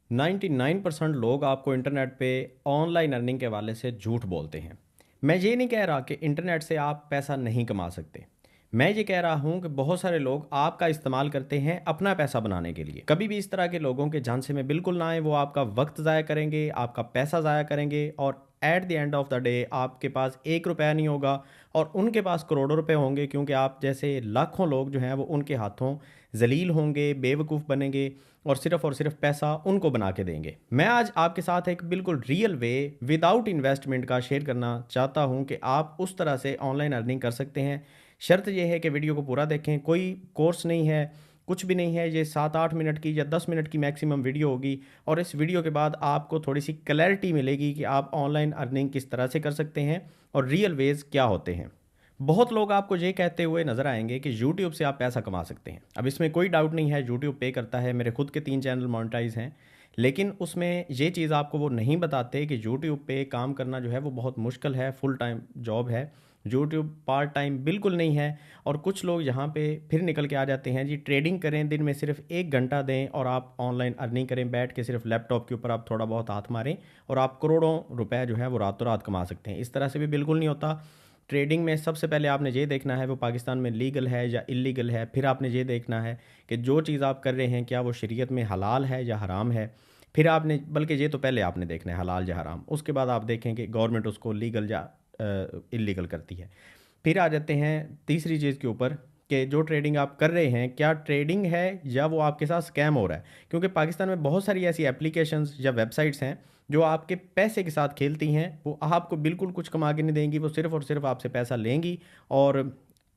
99% लोग आपको इंटरनेट पे ऑनलाइन अर्निंग के हवाले से झूठ बोलते हैं। मैं ये नहीं कह रहा कि इंटरनेट से आप पैसा नहीं कमा सकते। मैं ये कह रहा हूँ कि बहुत सारे लोग आपका इस्तेमाल करते हैं अपना पैसा बनाने के लिए। कभी भी इस तरह के लोगों के झांसे में बिल्कुल ना आए। वो आपका वक्त ज़ाया करेंगे, आपका पैसा ज़ाया करेंगे और at the end of the day आपके पास एक रुपया नहीं होगा और उनके पास करोड़ों रुपए होंगे, क्योंकि आप जैसे लाखों लोग जो हैं वो उनके हाथों जलील होंगे, बेवकूफ़ बनेंगे और सिर्फ पैसा उनको बना के देंगे। मैं आज आपके साथ एक बिल्कुल रियल वे विदाउट इन्वेस्टमेंट का शेयर करना चाहता हूं कि आप उस तरह से ऑनलाइन अर्निंग कर सकते हैं। शर्त यह है कि वीडियो को पूरा देखें। कोई कोर्स नहीं है, कुछ भी नहीं है। ये 7-8 मिनट की या 10 मिनट की मैक्सिमम वीडियो होगी और इस वीडियो के बाद आपको थोड़ी सी क्लैरिटी मिलेगी कि आप ऑनलाइन अर्निंग किस तरह से कर सकते हैं और रियल वेज क्या होते हैं। बहुत लोग आपको ये कहते हुए नजर आएंगे कि यूट्यूब से आप पैसा कमा सकते हैं। अब इसमें कोई डाउट नहीं है, यूट्यूब पे करता है। मेरे खुद के 3 चैनल मोनेटाइज हैं। लेकिन उसमें ये चीज़ आपको वो नहीं बताते कि यूट्यूब पे काम करना जो है वो बहुत मुश्किल है, फुल टाइम जॉब है। यूट्यूब पार्ट टाइम बिल्कुल नहीं है। और कुछ लोग यहाँ पे फिर निकल के आ जाते हैं जी, ट्रेडिंग करें, दिन में सिर्फ 1 घंटा दें और आप ऑनलाइन अर्निंग करें। बैठ के सिर्फ लैपटॉप के ऊपर आप थोड़ा बहुत हाथ मारें और आप करोड़ों रुपए जो है वो रातों रात कमा सकते हैं। इस तरह से भी बिल्कुल नहीं होता। ट्रेडिंग में सबसे पहले आपने ये देखना है वो पाकिस्तान में लीगल है या इलीगल है। फिर आपने ये देखना है कि जो चीज़ आप कर रहे हैं क्या वो शरीयत में हलाल है या हराम है। फिर आपने, बल्कि ये तो पहले आपने देखना है हलाल या हराम, उसके बाद आप देखें कि गवर्नमेंट उसको लीगल या इलीगल करती है। फिर आ जाते हैं तीसरी चीज़ के ऊपर कि जो ट्रेडिंग आप कर रहे हैं क्या ट्रेडिंग है या वो आपके साथ स्कैम हो रहा है। क्योंकि पाकिस्तान में बहुत सारी ऐसी एप्लीकेशंस या वेबसाइट्स हैं जो आपके पैसे के साथ खेलती हैं। वो आपको बिल्कुल कुछ कमा के नहीं देंगी, वो सिर्फ और सिर्फ आपसे पैसा लेंगी और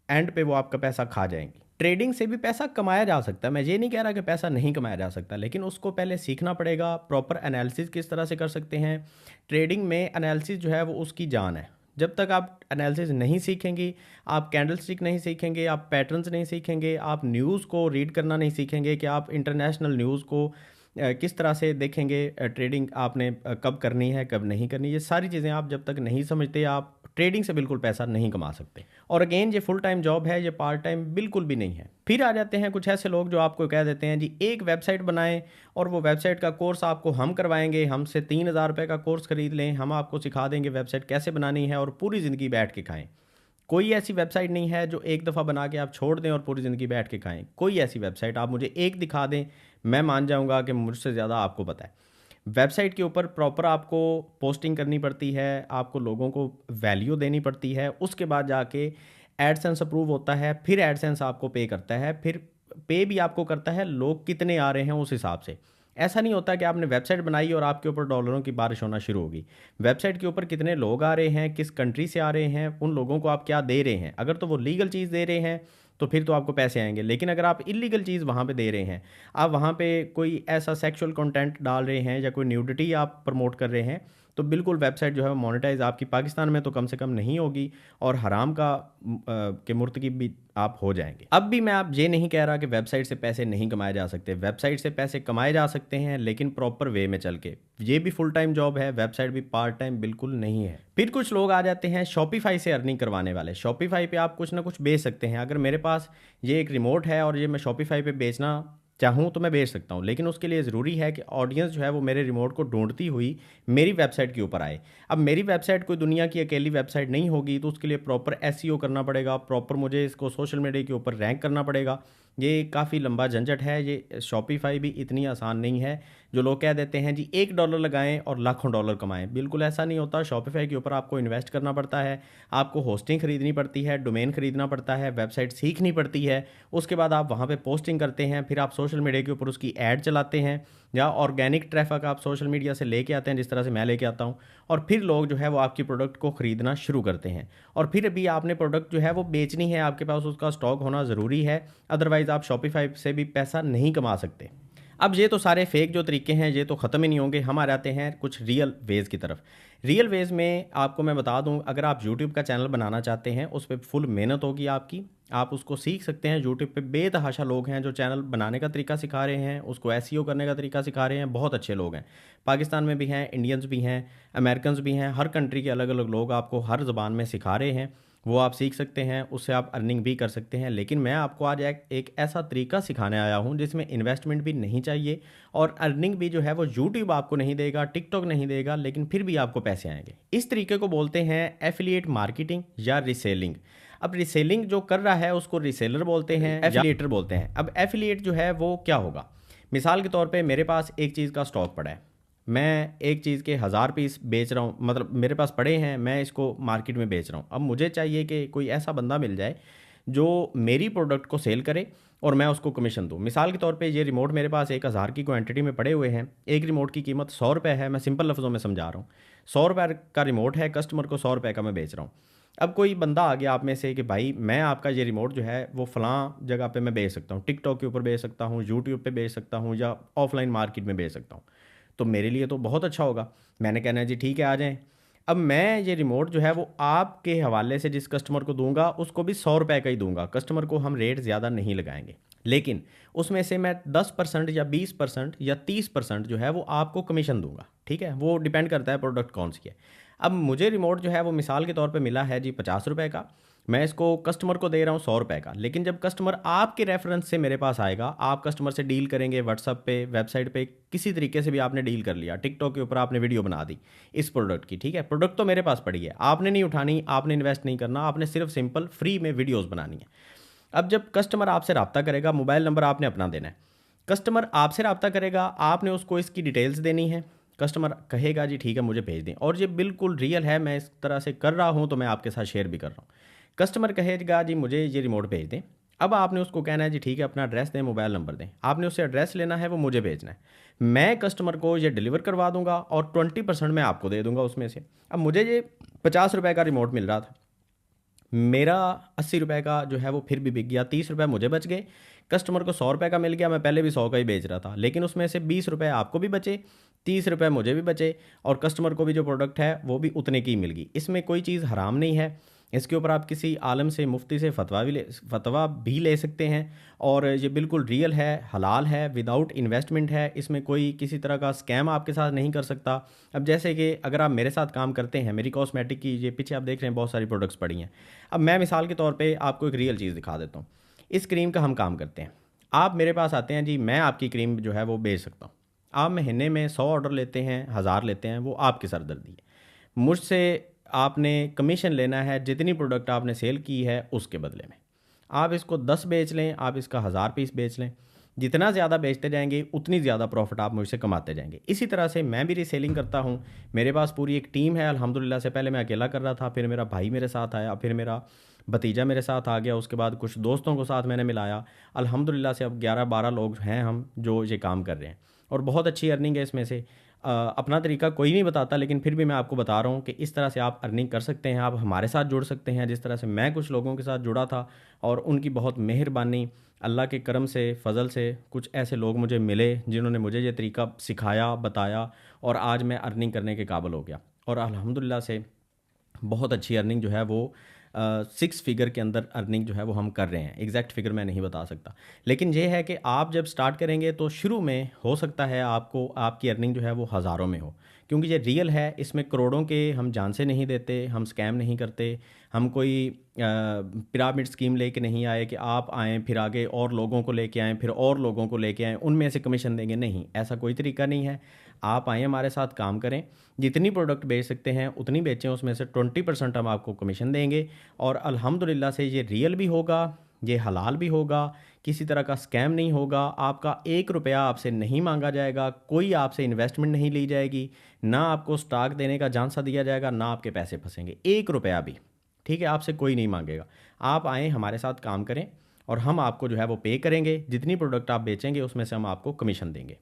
एंड पे वो आपका पैसा खा जाएंगी। ट्रेडिंग से भी पैसा कमाया जा सकता है, मैं ये नहीं कह रहा कि पैसा नहीं कमाया जा सकता, लेकिन उसको पहले सीखना पड़ेगा। प्रॉपर एनालिसिस किस तरह से कर सकते हैं। ट्रेडिंग में एनालिसिस जो है वो उसकी जान है। जब तक आप एनालिसिस नहीं सीखेंगी, आप कैंडलस्टिक नहीं सीखेंगे, आप पैटर्न्स नहीं सीखेंगे, आप न्यूज़ को रीड करना नहीं सीखेंगे कि आप इंटरनेशनल न्यूज़ को किस तरह से देखेंगे, ट्रेडिंग आपने कब करनी है कब नहीं करनी, ये सारी चीज़ें आप जब तक नहीं समझते आप ट्रेडिंग से बिल्कुल पैसा नहीं कमा सकते। और अगेन ये फुल टाइम जॉब है, ये पार्ट टाइम बिल्कुल भी नहीं है। फिर आ जाते हैं कुछ ऐसे लोग जो आपको कह देते हैं जी एक वेबसाइट बनाएं और वो वेबसाइट का कोर्स आपको हम करवाएंगे, हमसे 3,000 रुपये का कोर्स खरीद लें, हम आपको सिखा देंगे वेबसाइट कैसे बनानी है और पूरी ज़िंदगी बैठ के खाएं। कोई ऐसी वेबसाइट नहीं है जो एक दफ़ा बना के आप छोड़ दें और पूरी ज़िंदगी बैठ के खाएं। कोई ऐसी वेबसाइट आप मुझे एक दिखा दें, मैं मान जाऊंगा कि मुझसे ज़्यादा आपको पता है। वेबसाइट के ऊपर प्रॉपर आपको पोस्टिंग करनी पड़ती है, आपको लोगों को वैल्यू देनी पड़ती है, उसके बाद जाके एडसेंस अप्रूव होता है, फिर एडसेंस आपको पे करता है, फिर पे भी आपको करता है लोग कितने आ रहे हैं उस हिसाब से। ऐसा नहीं होता कि आपने वेबसाइट बनाई और आपके ऊपर डॉलरों की बारिश होना शुरू होगी। वेबसाइट के ऊपर कितने लोग आ रहे हैं, किस कंट्री से आ रहे हैं, उन लोगों को आप क्या दे रहे हैं। अगर तो वो लीगल चीज़ दे रहे हैं तो फिर तो आपको पैसे आएंगे, लेकिन अगर आप इलीगल चीज़ वहाँ पे दे रहे हैं, आप वहाँ पे कोई ऐसा सेक्सुअल कंटेंट डाल रहे हैं या कोई न्यूडिटी आप प्रमोट कर रहे हैं, तो बिल्कुल वेबसाइट जो है मोनेटाइज आपकी पाकिस्तान में तो कम से कम नहीं होगी और हराम का के मुर्तकिब भी आप हो जाएंगे। अब भी मैं आप ये नहीं कह रहा कि वेबसाइट से पैसे नहीं कमाए जा सकते। वेबसाइट से पैसे कमाए जा सकते हैं, लेकिन प्रॉपर वे में चल के। ये भी फुल टाइम जॉब है, वेबसाइट भी पार्ट टाइम बिल्कुल नहीं है। फिर कुछ लोग आ जाते हैं शॉपिफाई से अर्निंग करवाने वाले। शॉपिफाई पे आप कुछ ना कुछ बेच सकते हैं। अगर मेरे पास ये एक रिमोट है और ये मैं शॉपिफाई पे बेचना चाहूँ तो मैं बेच सकता हूँ, लेकिन उसके लिए ज़रूरी है कि ऑडियंस जो है वो मेरे रिमोट को ढूंढती हुई मेरी वेबसाइट के ऊपर आए। अब मेरी वेबसाइट कोई दुनिया की अकेली वेबसाइट नहीं होगी, तो उसके लिए प्रॉपर एसईओ करना पड़ेगा, प्रॉपर मुझे इसको सोशल मीडिया के ऊपर रैंक करना पड़ेगा। ये काफ़ी लंबा झंझट है। ये शॉपिफाई भी इतनी आसान नहीं है। जो लोग कह देते हैं जी $1 लगाएं और लाखों डॉलर कमाएं, बिल्कुल ऐसा नहीं होता। शॉपिफाई के ऊपर आपको इन्वेस्ट करना पड़ता है, आपको होस्टिंग खरीदनी पड़ती है, डोमेन खरीदना पड़ता है, वेबसाइट सीखनी पड़ती है, उसके बाद आप वहाँ पे पोस्टिंग करते हैं, फिर आप सोशल मीडिया के ऊपर उसकी ऐड चलाते हैं या ऑर्गेनिक ट्रैफिक आप सोशल मीडिया से लेके आते हैं, जिस तरह से मैं लेके आता हूँ। और फिर लोग जो है वो आपकी प्रोडक्ट को ख़रीदना शुरू करते हैं और फिर भी आपने प्रोडक्ट जो है वो बेचनी है, आपके पास उसका स्टॉक होना ज़रूरी है, अदरवाइज़ आप शॉपिफाई से भी पैसा नहीं कमा सकते। अब ये तो सारे फेक जो तरीके हैं ये तो ख़त्म ही नहीं होंगे। हम आ जाते हैं कुछ रियल वेज़ की तरफ। रियल वेज़ में आपको मैं बता दूं, अगर आप यूट्यूब का चैनल बनाना चाहते हैं, उस पर फुल मेहनत होगी आपकी, आप उसको सीख सकते हैं। यूट्यूब पे बेतहाशा लोग हैं जो चैनल बनाने का तरीका सिखा रहे हैं, उसको एसईओ करने का तरीका सिखा रहे हैं, बहुत अच्छे लोग हैं। पाकिस्तान में भी हैं, इंडियंस भी हैं, अमेरिकन्स भी हैं, हर कंट्री के अलग अलग लोग आपको हर ज़बान में सिखा रहे हैं। वो आप सीख सकते हैं, उससे आप अर्निंग भी कर सकते हैं। लेकिन मैं आपको आज एक ऐसा तरीका सिखाने आया हूँ जिसमें इन्वेस्टमेंट भी नहीं चाहिए और अर्निंग भी जो है वो यूट्यूब आपको नहीं देगा, टिकटॉक नहीं देगा, लेकिन फिर भी आपको पैसे आएंगे। इस तरीके को बोलते हैं एफिलिएट मार्केटिंग या रिसेलिंग। अब रिसेलिंग जो कर रहा है उसको रिसेलर बोलते हैं, एफिलिएटर बोलते हैं। अब एफिलिएट जो है वो क्या होगा? मिसाल के तौर पे मेरे पास एक चीज़ का स्टॉक पड़ा है, मैं एक चीज़ के 1000 पीस बेच रहा हूँ, मतलब मेरे पास पड़े हैं, मैं इसको मार्केट में बेच रहा हूँ। अब मुझे चाहिए कि कोई ऐसा बंदा मिल जाए जो मेरी प्रोडक्ट को सेल करे और मैं उसको कमीशन दूँ। मिसाल के तौर पे ये रिमोट मेरे पास 1000 की क्वांटिटी में पड़े हुए हैं। एक रिमोट की कीमत 100 रुपये है, मैं सिंपल लफ्ज़ों में समझा रहा हूँ। 100 रुपये का रिमोट है, कस्टमर को 100 रुपये का मैं बेच रहा हूँ। अब कोई बंदा आ गया आप में से कि भाई मैं आपका ये रिमोट जो है वो फ़लाँ जगह पे मैं बेच सकता हूँ, टिकटॉक के ऊपर बेच सकता हूँ, यूट्यूब पे बेच सकता हूँ, या ऑफलाइन मार्केट में बेच सकता हूँ। तो मेरे लिए तो बहुत अच्छा होगा। मैंने कहना है जी ठीक है आ जाएँ। अब मैं ये रिमोट जो है वो आपके हवाले से जिस कस्टमर को दूंगा उसको भी 100 रुपये का ही दूंगा। कस्टमर को हम रेट ज़्यादा नहीं लगाएंगे, लेकिन उसमें से मैं 10% या 20% या 30% जो है वो आपको कमीशन दूंगा। ठीक है, वो डिपेंड करता है प्रोडक्ट कौन सी है। अब मुझे रिमोट जो है वो मिसाल के तौर पे मिला है जी 50 रुपये का, मैं इसको कस्टमर को दे रहा हूँ 100 रुपये का। लेकिन जब कस्टमर आपके रेफरेंस से मेरे पास आएगा, आप कस्टमर से डील करेंगे व्हाट्सअप पे, वेबसाइट पे, किसी तरीके से भी आपने डील कर लिया, टिकटॉक के ऊपर आपने वीडियो बना दी इस प्रोडक्ट की। ठीक है, प्रोडक्ट तो मेरे पास पड़ी है, आपने नहीं उठानी, आपने इन्वेस्ट नहीं करना, आपने सिर्फ सिंपल फ्री में वीडियोज़ बनानी है। अब जब कस्टमर आपसे रब्ता करेगा, मोबाइल नंबर आपने अपना देना है, कस्टमर आपसे रब्ता करेगा, आपने उसको इसकी डिटेल्स देनी है। कस्टमर कहेगा जी ठीक है मुझे भेज दें, और ये बिल्कुल रियल है, मैं इस तरह से कर रहा हूँ तो मैं आपके साथ शेयर भी कर रहा हूँ। कस्टमर कहेगा जी मुझे ये रिमोट भेज दें। अब आपने उसको कहना है जी ठीक है अपना एड्रेस दें, मोबाइल नंबर दें, आपने उससे एड्रेस लेना है, वो मुझे भेजना है। मैं कस्टमर को ये डिलीवर करवा दूंगा और 20% मैं आपको दे दूंगा उसमें से। अब मुझे ये 50 रुपये का रिमोट मिल रहा था, मेरा 80 रुपये का जो है वो फिर भी बिक गया, 30 रुपये मुझे बच गए। कस्टमर को 100 रुपये का मिल गया, मैं पहले भी 100 का ही बेच रहा था, लेकिन उसमें से 20 रुपये आपको भी बचे, 30 रुपये मुझे भी बचे, और कस्टमर को भी जो प्रोडक्ट है वो भी उतने की मिल गई। इसमें कोई चीज़ हराम नहीं है। इसके ऊपर आप किसी आलम से, मुफ्ती से फतवा भी ले सकते हैं, और ये बिल्कुल रियल है, हलाल है, विदाउट इन्वेस्टमेंट है। इसमें कोई किसी तरह का स्कैम आपके साथ नहीं कर सकता। अब जैसे कि अगर आप मेरे साथ काम करते हैं, मेरी कॉस्मेटिक की ये पीछे आप देख रहे हैं बहुत सारी प्रोडक्ट्स पड़ी हैं। अब मैं मिसाल के तौर पे आपको एक रियल चीज़ दिखा देता हूँ। इस क्रीम का हम काम करते हैं, आप मेरे पास आते हैं जी, मैं आपकी क्रीम जो है वो बेच सकता हूँ। आप महीने में 100 ऑर्डर लेते हैं, 1000 लेते हैं, वो आपकी सरदर्दी है। मुझसे आपने कमीशन लेना है जितनी प्रोडक्ट आपने सेल की है उसके बदले में। आप इसको 10 बेच लें, आप इसका 1000 पीस बेच लें, जितना ज़्यादा बेचते जाएंगे उतनी ज़्यादा प्रॉफिट आप मुझसे कमाते जाएंगे। इसी तरह से मैं भी रीसेलिंग करता हूँ। मेरे पास पूरी एक टीम है अल्हम्दुलिल्लाह से। पहले मैं अकेला कर रहा था, फिर मेरा भाई मेरे साथ आया, फिर मेरा भतीजा मेरे साथ आ गया, उसके बाद कुछ दोस्तों को साथ मैंने मिलाया। अल्हम्दुलिल्लाह से अब 11-12 लोग हैं हम जो ये काम कर रहे हैं, और बहुत अच्छी अर्निंग है इसमें से। अपना तरीका कोई नहीं बताता, लेकिन फिर भी मैं आपको बता रहा हूँ कि इस तरह से आप अर्निंग कर सकते हैं, आप हमारे साथ जुड़ सकते हैं। जिस तरह से मैं कुछ लोगों के साथ जुड़ा था और उनकी बहुत मेहरबानी, अल्लाह के करम से, फ़ज़ल से कुछ ऐसे लोग मुझे मिले जिन्होंने मुझे ये तरीका सिखाया, बताया, और आज मैं अर्निंग करने के काबिल हो गया। और अल्हम्दुलिल्लाह से बहुत अच्छी अर्निंग जो है वो 6 फिगर के अंदर अर्निंग जो है वो हम कर रहे हैं। एग्जैक्ट फिगर मैं नहीं बता सकता, लेकिन ये है कि आप जब स्टार्ट करेंगे तो शुरू में हो सकता है आपको आपकी अर्निंग जो है वो हज़ारों में हो, क्योंकि ये रियल है। इसमें करोड़ों के हम जान से नहीं देते, हम स्कैम नहीं करते, हम कोई पिरामिड स्कीम लेके नहीं आए कि आप आएँ फिर आगे और लोगों को लेके आएँ, फिर और लोगों को लेके आएँ, उनमें से कमीशन देंगे। नहीं, ऐसा कोई तरीका नहीं है। आप आएँ हमारे साथ काम करें, जितनी प्रोडक्ट बेच सकते हैं उतनी बेचें, उसमें से 20% हम आपको कमीशन देंगे, और अल्हम्दुलिल्लाह से ये रियल भी होगा, ये हलाल भी होगा, किसी तरह का स्कैम नहीं होगा। आपका 1 रुपया आपसे नहीं मांगा जाएगा, कोई आपसे इन्वेस्टमेंट नहीं ली जाएगी, ना आपको स्टॉक देने का झांसा दिया जाएगा, ना आपके पैसे फंसेंगे 1 रुपया भी। ठीक है, आपसे कोई नहीं मांगेगा। आप आएँ हमारे साथ काम करें, और हम आपको जो है वो पे करेंगे, जितनी प्रोडक्ट आप बेचेंगे उसमें से हम आपको कमीशन देंगे।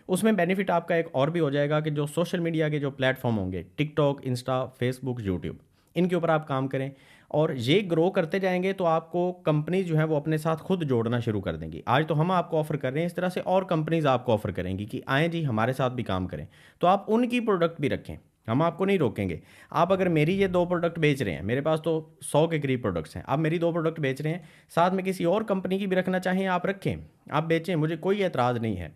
उसमें बेनिफिट आपका एक और भी हो जाएगा कि जो सोशल मीडिया के जो प्लेटफॉर्म होंगे, टिकटॉक, इंस्टा, फेसबुक, यूट्यूब, इनके ऊपर आप काम करें, और ये ग्रो करते जाएंगे तो आपको कंपनी जो है वो अपने साथ खुद जोड़ना शुरू कर देंगी। आज तो हम आपको ऑफ़र कर रहे हैं, इस तरह से और कंपनीज आपको ऑफ़र करेंगी कि आएँ जी हमारे साथ भी काम करें, तो आप उनकी प्रोडक्ट भी रखें, हम आपको नहीं रोकेंगे। आप अगर मेरी ये 2 प्रोडक्ट बेच रहे हैं, मेरे पास तो 100 के करीब प्रोडक्ट्स हैं, आप मेरी 2 प्रोडक्ट बेच रहे हैं, साथ में किसी और कंपनी की भी रखना चाहें आप रखें, आप बेचें, मुझे कोई एतराज़ नहीं है।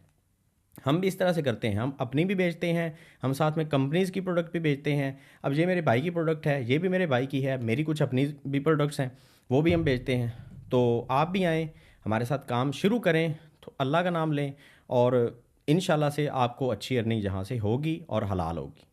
हम भी इस तरह से करते हैं, हम अपनी भी बेचते हैं, हम साथ में कंपनीज़ की प्रोडक्ट भी बेचते हैं। अब ये मेरे भाई की प्रोडक्ट है, ये भी मेरे भाई की है, मेरी कुछ अपनी भी प्रोडक्ट्स हैं, वो भी हम बेचते हैं। तो आप भी आएँ, हमारे साथ काम शुरू करें, तो अल्लाह का नाम लें और इंशाल्लाह से आपको अच्छी अर्निंग जहाँ से होगी और हलाल होगी।